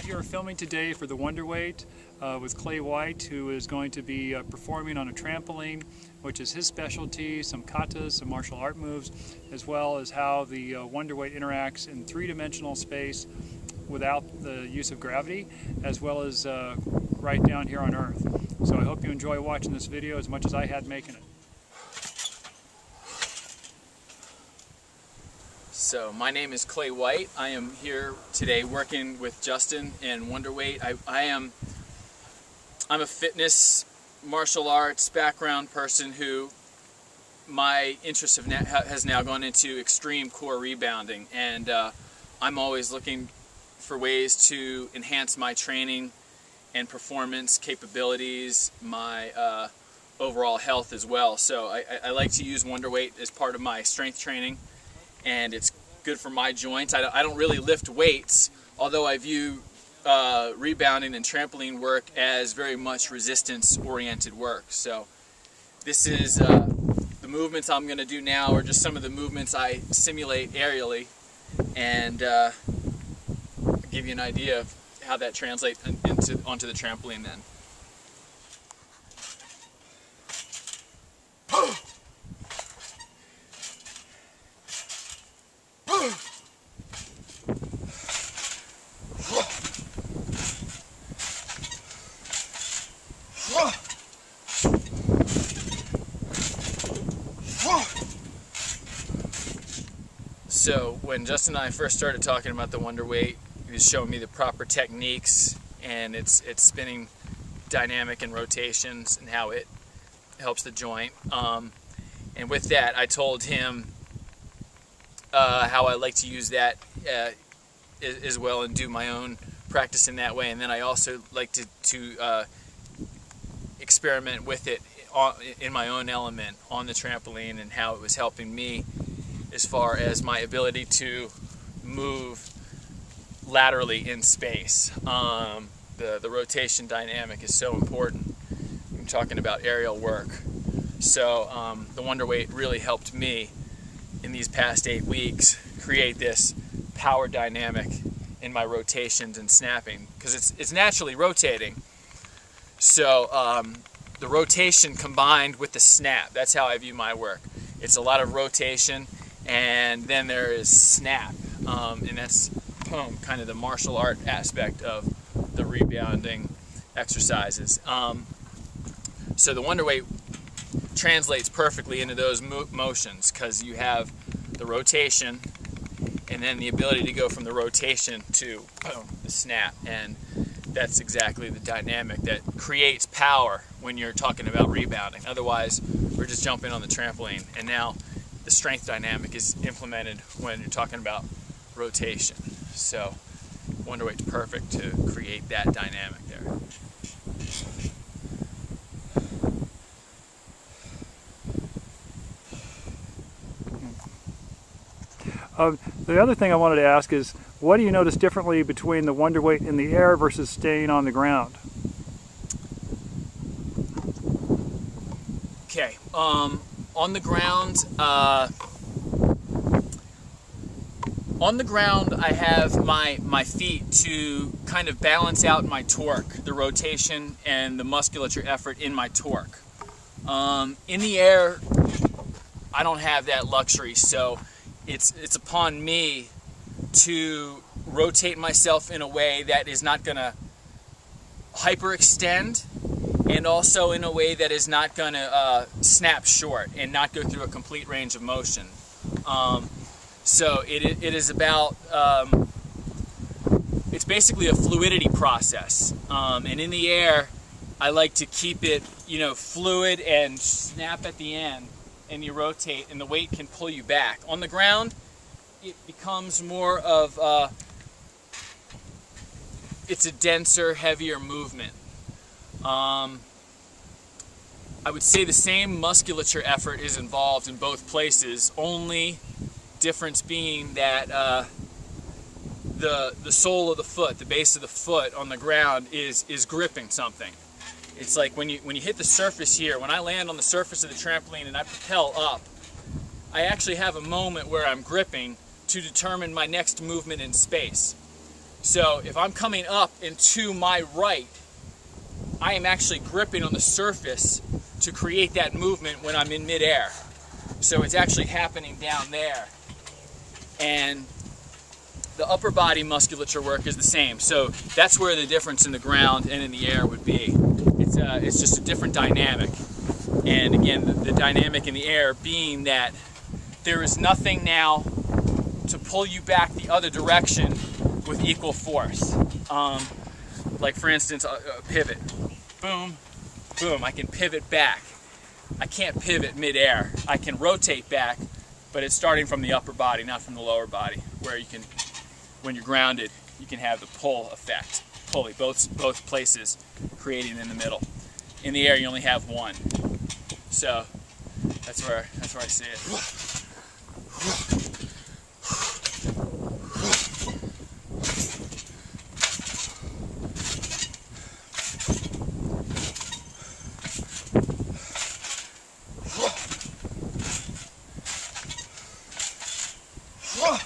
We are filming today for the Wonderweight with Clay White, who is going to be performing on a trampoline, which is his specialty, some katas, some martial art moves, as well as how the Wonderweight interacts in three-dimensional space without the use of gravity, as well as right down here on Earth. So I hope you enjoy watching this video as much as I had making it. So my name is Clay White. I am here today working with Justin and Wonderweight. I'm a fitness, martial arts background person who my interest has now gone into extreme core rebounding, and I'm always looking for ways to enhance my training and performance capabilities, my overall health as well. So I like to use Wonderweight as part of my strength training, and it's good for my joints. I don't really lift weights, although I view rebounding and trampoline work as very much resistance-oriented work. So this is the movements I'm going to do now, or just some of the movements I simulate aerially, and I'll give you an idea of how that translates onto the trampoline then. So when Justin and I first started talking about the Wonderweight, he was showing me the proper techniques and its spinning dynamic and rotations and how it helps the joint. And with that, I told him how I like to use that as well and do my own practice in that way. And then I also like to experiment with it in my own element on the trampoline, and how it was helping me as far as my ability to move laterally in space. The rotation dynamic is so important. I'm talking about aerial work. So the Wonderweight really helped me in these past 8 weeks create this power dynamic in my rotations and snapping, because it's naturally rotating. So the rotation combined with the snap, that's how I view my work. It's a lot of rotation, and then there is snap, and that's kind of the martial art aspect of the rebounding exercises. So the Wonderweight translates perfectly into those motions, because you have the rotation and then the ability to go from the rotation to the snap, and that's exactly the dynamic that creates power when you're talking about rebounding. Otherwise, we're just jumping on the trampoline, and now the strength dynamic is implemented when you're talking about rotation. So Wonderweight's perfect to create that dynamic there. The other thing I wanted to ask is, what do you notice differently between the Wonderweight in the air versus staying on the ground? Okay, on the ground I have my feet to kind of balance out my torque, the rotation and the musculature effort in my torque. In the air, I don't have that luxury, so it's upon me to rotate myself in a way that is not going to hyperextend, and also in a way that is not going to snap short and not go through a complete range of motion. So it is about, it's basically a fluidity process. And in the air, I like to keep it, fluid and snap at the end, and you rotate and the weight can pull you back. On the ground, it becomes more of it's a denser, heavier movement. I would say the same musculature effort is involved in both places, only difference being that the sole of the foot, the base of the foot on the ground is gripping something. It's like when you hit the surface here, when I land on the surface of the trampoline and I propel up, I actually have a moment where I'm gripping to determine my next movement in space. So if I'm coming up and to my right, I am actually gripping on the surface to create that movement when I'm in midair. So it's actually happening down there. And the upper body musculature work is the same. So that's where the difference in the ground and in the air would be. It's just a different dynamic. And again, the dynamic in the air being that there is nothing now to pull you back the other direction with equal force. Like for instance, a pivot. Boom, boom, I can pivot back. I can't pivot midair. I can rotate back, but it's starting from the upper body, not from the lower body, where you can, when you're grounded, you can have the pull effect. Pulley, both places creating in the middle. In the air, you only have one. So that's where I see it. Whoa!